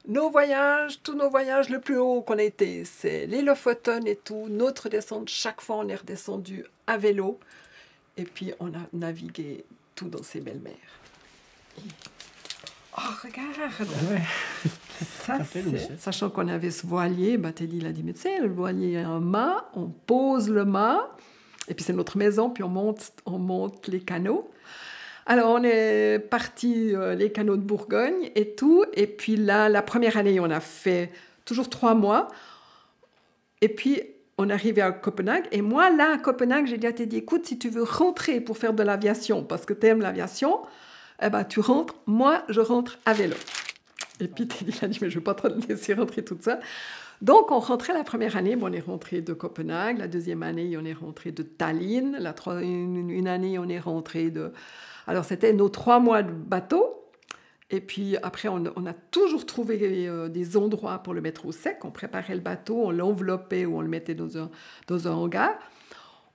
Nos voyages, tous nos voyages, le plus haut qu'on a été, c'est les Lofoten et tout. Notre descente, chaque fois, on est redescendu à vélo. Et puis, on a navigué tout dans ces belles mers. Oh, regarde! Ouais. Ça, sachant qu'on avait ce voilier, Teddy l'a dit, mais tu sais, le voilier a un mât, on pose le mât, et puis c'est notre maison, puis on monte les canaux. Alors, on est parti les canaux de Bourgogne et tout, et puis là, la première année, on a fait toujours 3 mois, et puis on est arrivé à Copenhague, et moi, là, à Copenhague, j'ai dit à Teddy, écoute, si tu veux rentrer pour faire de l'aviation, parce que tu aimes l'aviation, eh ben, tu rentres, moi, je rentre à vélo. Et puis Teddy a dit, mais je ne vais pas te laisser rentrer toute seule. Donc, on rentrait la première année, on est rentré de Copenhague. La deuxième année, on est rentré de Tallinn. Une année, on est rentré de... Alors, c'était nos 3 mois de bateau. Et puis, après, on a toujours trouvé des endroits pour le mettre au sec. On préparait le bateau, on l'enveloppait ou on le mettait dans un hangar.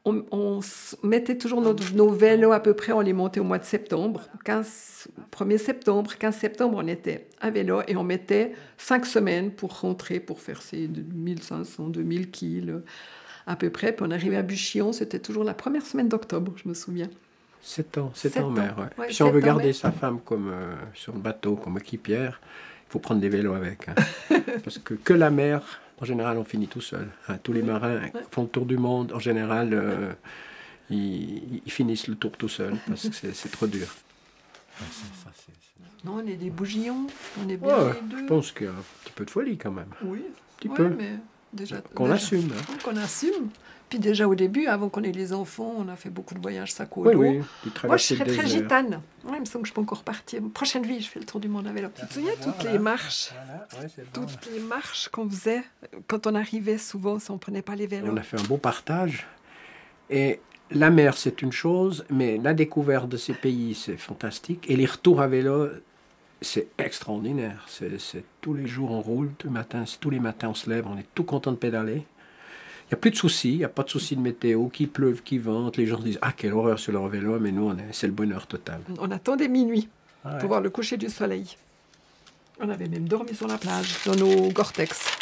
On mettait toujours nos vélos à peu près, on les montait au mois de septembre. 1er septembre, 15 septembre, on était à vélo et on mettait 5 semaines pour rentrer, pour faire ces 1500, 2000 kilos à peu près. Puis on arrivait à Buchion, c'était toujours la première semaine d'octobre, je me souviens. 7 ans en mer, ouais. Ouais, Puis si on veut garder mer. sa femme comme, sur le bateau, comme équipière, il faut prendre des vélos avec. Hein. Parce que la mer, en général, on finit tout seul. Hein. Tous les marins font le tour du monde. En général, ils finissent le tour tout seuls parce que c'est trop dur. Non, on est des bougillons, on est bien les deux. Je pense qu'il y a un petit peu de folie quand même. Oui, Un petit peu. mais déjà... Qu'on assume. Hein. Qu'on assume. Puis déjà au début, avant qu'on ait les enfants, on a fait beaucoup de voyages sac au dos. Oui. Moi, je serais très gitane. Ouais, il me semble que je peux encore partir. Prochaine vie, je fais le tour du monde à vélo. Tu te souviens toutes les marches les marches qu'on faisait quand on arrivait souvent, si on ne prenait pas les vélos. On a fait un beau partage. Et la mer, c'est une chose, mais la découverte de ces pays, c'est fantastique. Et les retours à vélo, c'est extraordinaire. C'est tous les jours, on roule. Tous les matins, on se lève, on est tout content de pédaler. Il n'y a plus de soucis, il n'y a pas de soucis de météo, qu'il pleuve, qu'il vente. Les gens se disent « Ah, quelle horreur sur leur vélo !» Mais nous, c'est le bonheur total. On attendait minuit pour voir le coucher du soleil. On avait même dormi sur la plage, dans nos Gore-Tex.